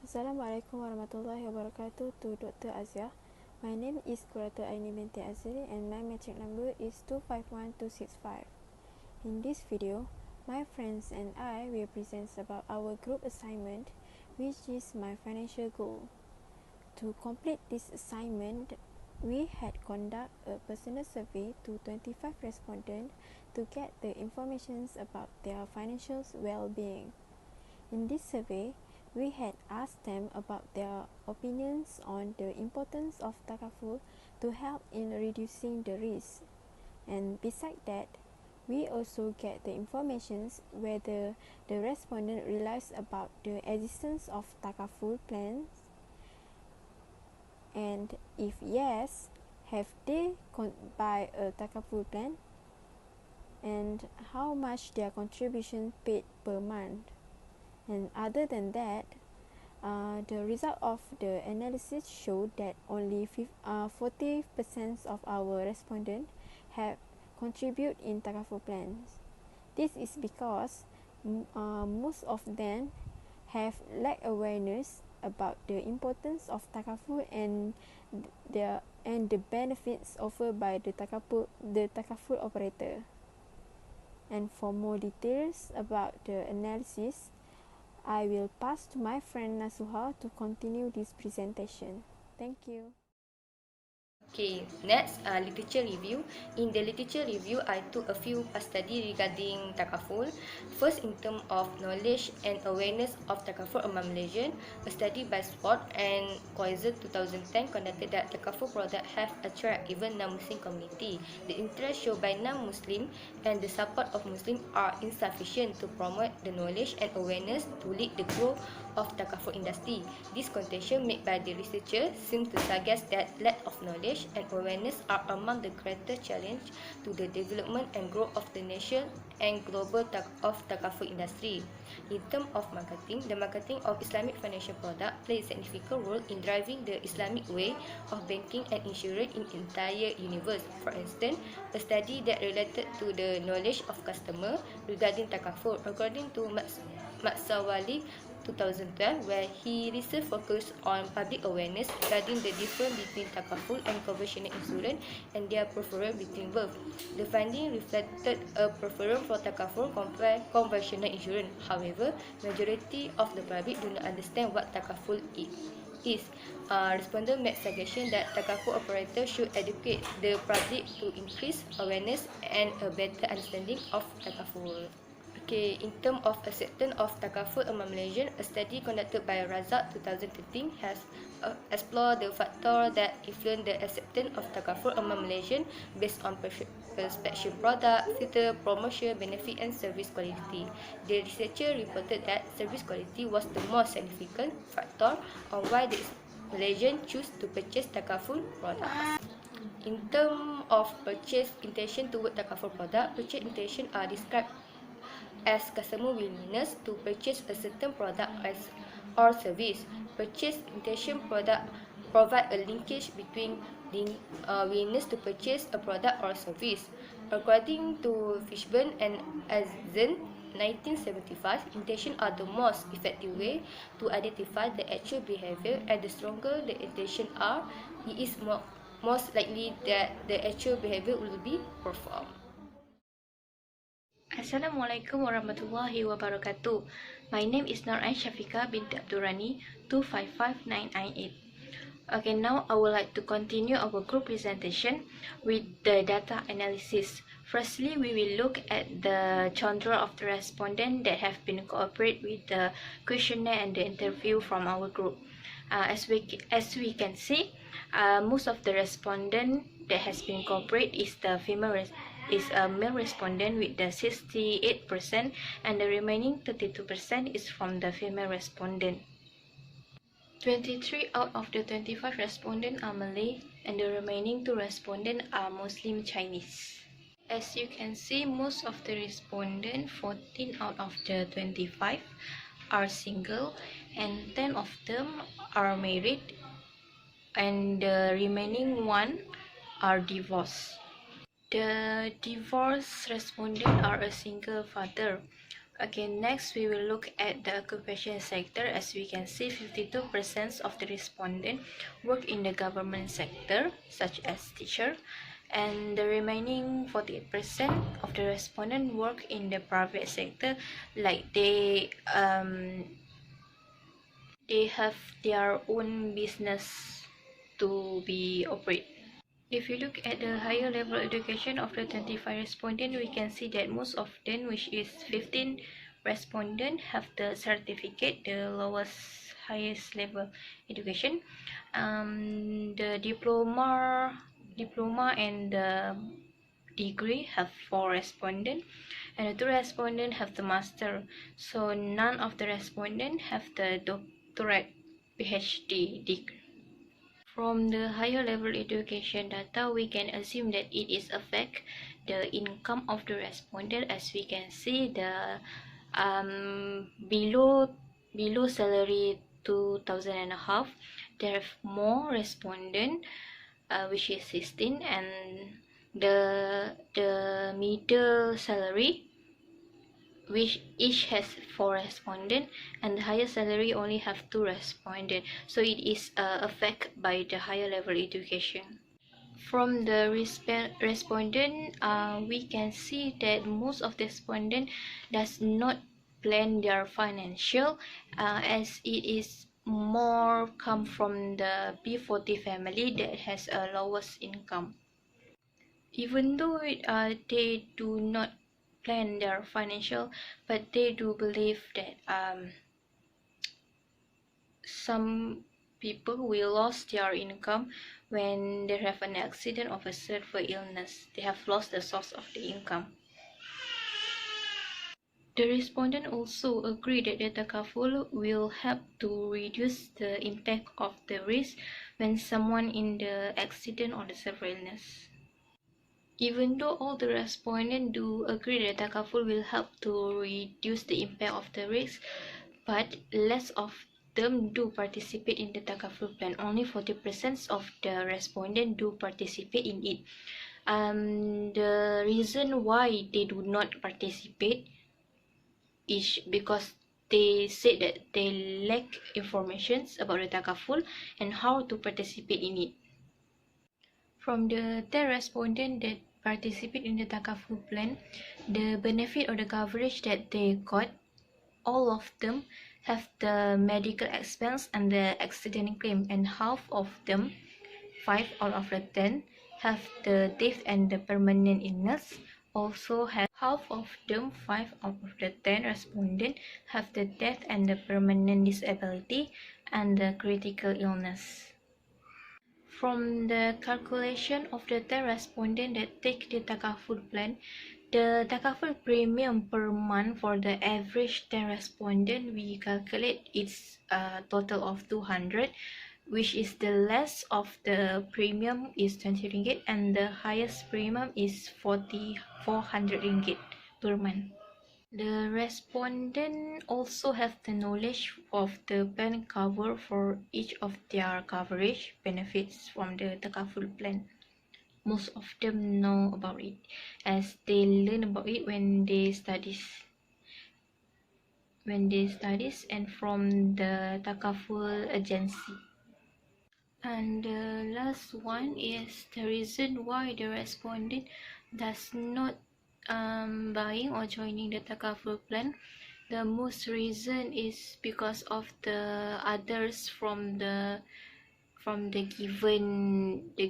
Assalamualaikum warahmatullahi wabarakatuh to Dr. Azia. My name is Kurata Aini binti Azri and my metric number is 251265. In this video, my friends and I will present about our group assignment, which is my financial goal. To complete this assignment, we had conduct a personal survey to 25 respondents to get the information about their financial well-being. In this survey, we had asked them about their opinions on the importance of takaful to help in reducing the risk. And beside that, we also get the information whether the respondent realized about the existence of takaful plans, and if yes, have they buy a takaful plan, and how much their contribution paid per month. And other than that, the result of the analysis showed that only 40% of our respondents have contributed in takaful plans. This is because most of them have lack awareness about the importance of takaful and the benefits offered by the takaful operator. And for more details about the analysis, I will pass to my friend Nasuha to continue this presentation. Thank you. Okay, next, literature review. In the literature review, I took a few past study regarding takaful. First, in terms of knowledge and awareness of takaful among Malaysians, a study by Sport and Coiser 2010 conducted that takaful products have attracted even non-Muslim community. The interest shown by non-Muslim and the support of Muslim are insufficient to promote the knowledge and awareness to lead the growth of takaful industry. This contention made by the researcher seems to suggest that lack of knowledge and awareness are among the greatest challenge to the development and growth of the nation and global of takaful industry. In terms of marketing, the marketing of Islamic financial product plays a significant role in driving the Islamic way of banking and insurance in entire universe. For instance, a study that related to the knowledge of customer regarding takaful, according to Matsawali 2012, where he research focused on public awareness regarding the difference between takaful and conventional insurance and their preference between both. The finding reflected a preference for takaful compared conventional insurance. However, majority of the public do not understand what takaful is. Respondent made suggestion that takaful operator should educate the public to increase awareness and a better understanding of takaful. Okay, in terms of acceptance of takaful among Malaysians, a study conducted by Razak 2013 has explored the factor that influence the acceptance of takaful among Malaysians based on prescription product, filter, promotion, benefit and service quality. The researcher reported that service quality was the most significant factor on why the Malaysians choose to purchase takaful products. In terms of purchase intention toward takaful product, purchase intention are described as customer willingness to purchase a certain product or service. Purchase intention product provide a linkage between willingness to purchase a product or service. According to Fishburne and Azen 1975, intention are the most effective way to identify the actual behavior, and the stronger the intention are, it is most likely that the actual behavior will be performed. Assalamualaikum warahmatullahi wabarakatuh. My name is Noran Shafika binti Abdurrani 255998. Okay, now I would like to continue our group presentation with the data analysis. Firstly, we will look at the genre of the respondent that have been cooperate with the questionnaire and the interview from our group. As we can see, most of the respondent that has been cooperate is the is a male respondent with the 68%, and the remaining 32% is from the female respondent. 23 out of the 25 respondents are Malay, and the remaining 2 respondents are Muslim Chinese. As you can see, most of the respondents, 14 out of the 25, are single, and 10 of them are married, and the remaining 1 are divorced. The divorced respondents are a single father, Okay, next we will look at the occupation sector. As we can see, 52% of the respondents work in the government sector, such as teacher, and the remaining 48% of the respondents work in the private sector, like they have their own business to be operate. If you look at the higher level education of the 25 respondents, we can see that most of them, which is 15 respondents, have the certificate, the lowest highest level education. The diploma and the degree have 4 respondents, and the 2 respondents have the master. So none of the respondents have the doctorate PhD degree. From the higher level education data, we can assume that it is affect the income of the respondent. As we can see, the below salary 2,000 and a half, there have more respondent, which is 16, and the middle salary, which each has 4 respondents, and the higher salary only have 2 respondents. So it is affected by the higher level education. From the respondent, we can see that most of the respondent does not plan their financial, as it is more come from the P40 family that has a lowest income. Even though they do not plan their financial, but they do believe that some people will lose their income when they have an accident or a severe illness. They have lost the source of the income. The respondent also agree that the takaful will help to reduce the impact of the risk when someone in the accident or the severe illness. Even though all the respondents do agree that takaful will help to reduce the impact of the risk, but less of them do participate in the takaful plan. Only 40% of the respondents do participate in it. The reason why they do not participate is because they said that they lack information about the takaful and how to participate in it. From the 10 respondents that participate in the takaful plan, the benefit or the coverage that they got, all of them have the medical expense and the accident claim, and half of them, 5 out of the 10, have the death and the permanent illness. Also have half of them, 5 out of the 10 respondents, have the death and the permanent disability and the critical illness. From the calculation of the 10 respondents that take the takaful plan, the takaful premium per month for the average 10 respondent, we calculate it's a total of 200, which is the less of the premium is 20 ringgit and the highest premium is 400 ringgit per month. The respondent also have the knowledge of the plan cover for each of their coverage benefits from the takaful plan. Most of them know about it, as they learn about it when they studies and from the takaful agency. And the last one is the reason why the respondent does not buying or joining the takaful plan. The most reason is because of the others from the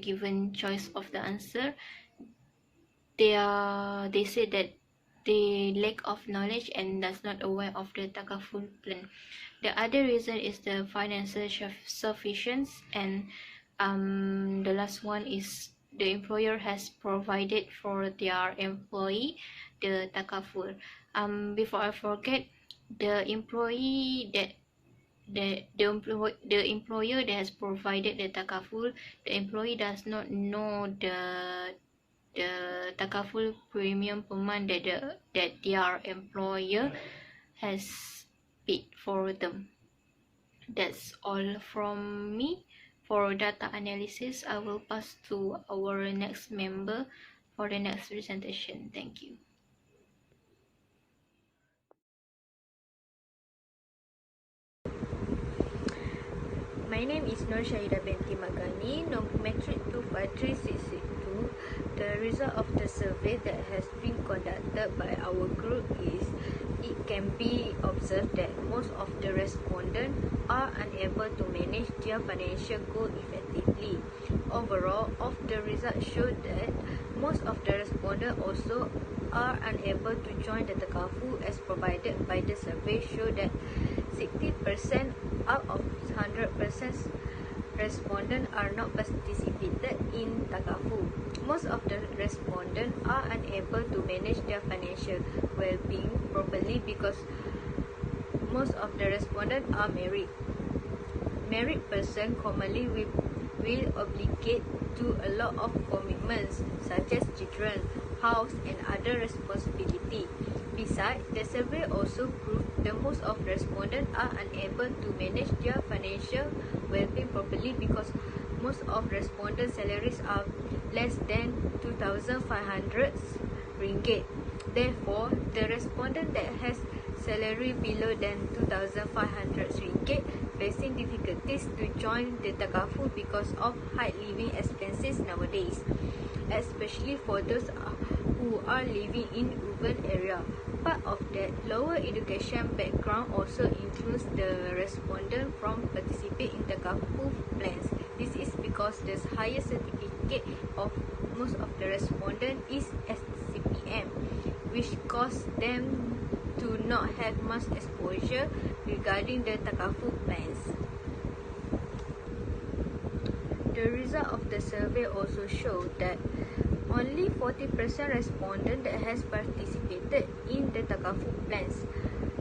given choice of the answer. They say that they lack of knowledge and does not aware of the takaful plan. The other reason is the financial sufficiency, and the last one is the employer has provided for their employee the takaful. Before I forget, the employee that the employer that has provided the takaful, the employee does not know the takaful premium per month that their employer has paid for them. That's all from me. For data analysis, I will pass to our next member for the next presentation. Thank you. My name is Nur Syahida binti Magani, Metric 253662. The result of the survey that has been conducted by our group is it can be observed that most of the respondents are unable to manage their financial goal effectively. Overall, of the results show that most of the respondents also are unable to join the TAKAFUL as provided by the survey show that 60% out of 100% respondents are not participated in TAKAFUL. Most of the respondents are unable to manage their financial well-being properly because most of the respondents are married. Married person commonly will obligate to a lot of commitments such as children, house and other responsibility. Besides, the survey also proved that most of respondents are unable to manage their financial well-being properly because most of respondents' salaries are less than 2,500 ringgit. Therefore, the respondent that has salary below than 2,500 ringgit facing difficulties to join the TAKAFUL because of high living expenses nowadays, especially for those who are living in urban area. Part of that lower education background also includes the respondent from participate in TAKAFUL plans. This is because the highest certificate of most of the respondent is SCPM, which cause them to not have much exposure regarding the TAKAFUL plans. The result of the survey also showed that only 40% respondent that has participated in the TAKAFUL plans,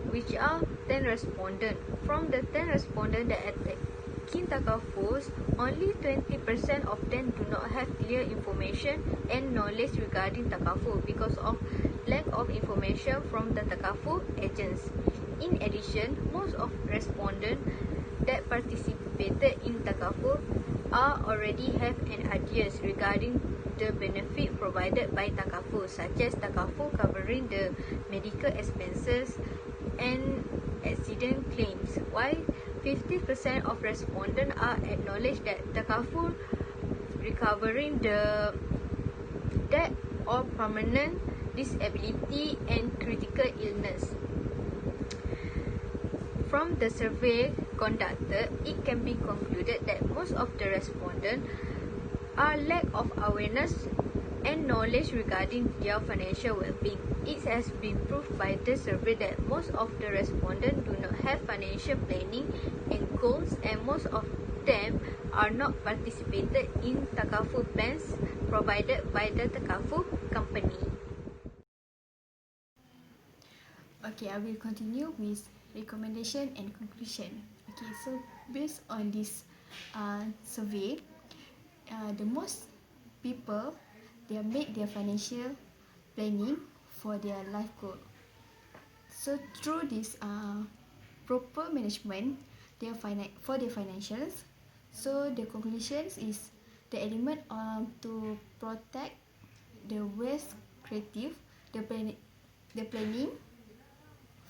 which are 10 respondent. From the 10 respondent that taking TAKAFULs, only 20% of them do not have clear information and knowledge regarding TAKAFUL because of lack of information from the TAKAFUL agents. In addition, most of respondents that participated in TAKAFUL are already have an ideas regarding the benefit provided by TAKAFUL, such as TAKAFUL covering the medical expenses and accident claims, while 50% of respondents are acknowledged that TAKAFUL recovering the death or permanent disability and critical illness. From the survey conducted, it can be concluded that most of the respondents are lack of awareness and knowledge regarding their financial well-being. It has been proved by the survey that most of the respondents do not have financial planning and goals, and most of them are not participated in TAKAFUL plans provided by the TAKAFUL company. Okay, I will continue with recommendation and conclusion. Okay, so based on this survey, the most people they make their financial planning for their life goal. So through this proper management for their financials, so the conclusions is the element to protect the wealth creative, the planning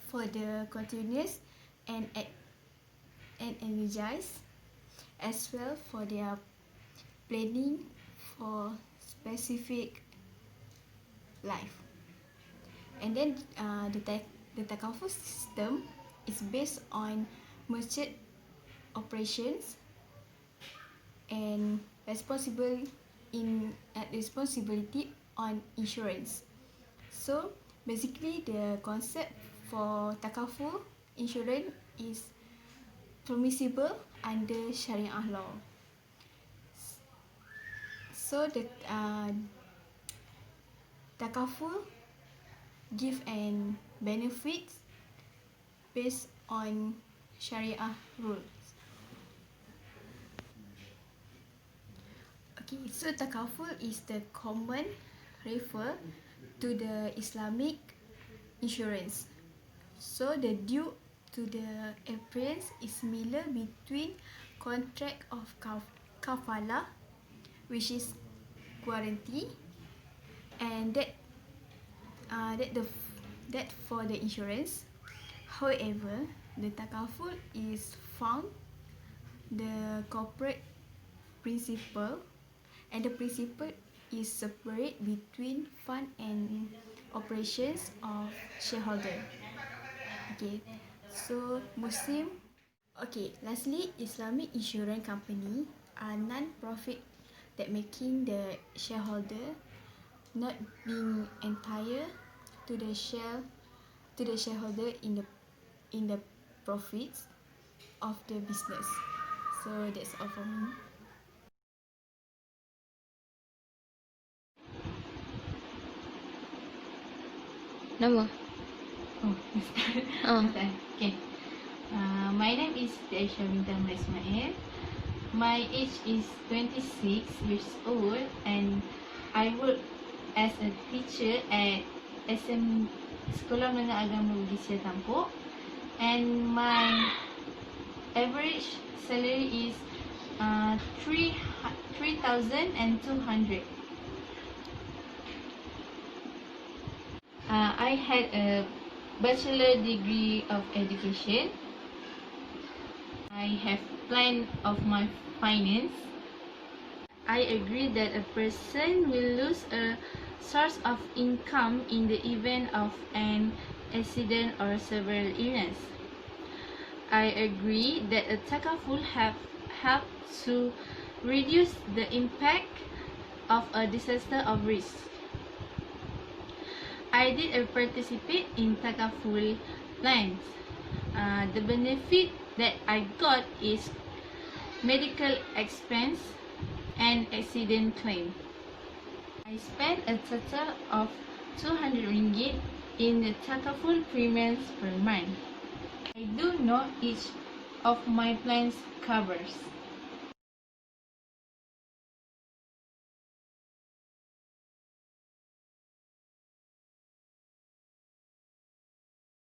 for the continuous and energize, as well for their planning for specific life. And then the TAKAFUL system is based on merchant operations and responsibility on insurance. So basically, the concept for TAKAFUL insurance is permissible under Sharia law. So the TAKAFUL give an benefits based on Sharia rules. Okay, so TAKAFUL is the common refer to the Islamic insurance. So the due to the appearance is similar between contract of kafala, which is guarantee, and that for the insurance. However, the TAKAFUL is found the corporate principal, and the principal is separate between fund and operations of shareholder. Okay, so Muslim. Okay, lastly, Islamic insurance company are non-profit that making the shareholder not being entire to the shareholder in the profits of the business. So that's all for me. Nama? Oh, Ah. okay. My name is Aisha Bintang Ismail. My age is 26 years old and I work as a teacher at Sekolah Menengah Agama Bugis Tampuk, and my average salary is 3,200. I had a bachelor degree of education. I have plan of my finance. I agree that a person will lose a source of income in the event of an accident or severe illness. I agree that a takaful help to reduce the impact of a disaster of risk. I did participate in takaful plans. The benefit that I got is medical expense and accident claim. I spent a total of 200 ringgit in the takaful premiums per month. I do know each of my plans covers.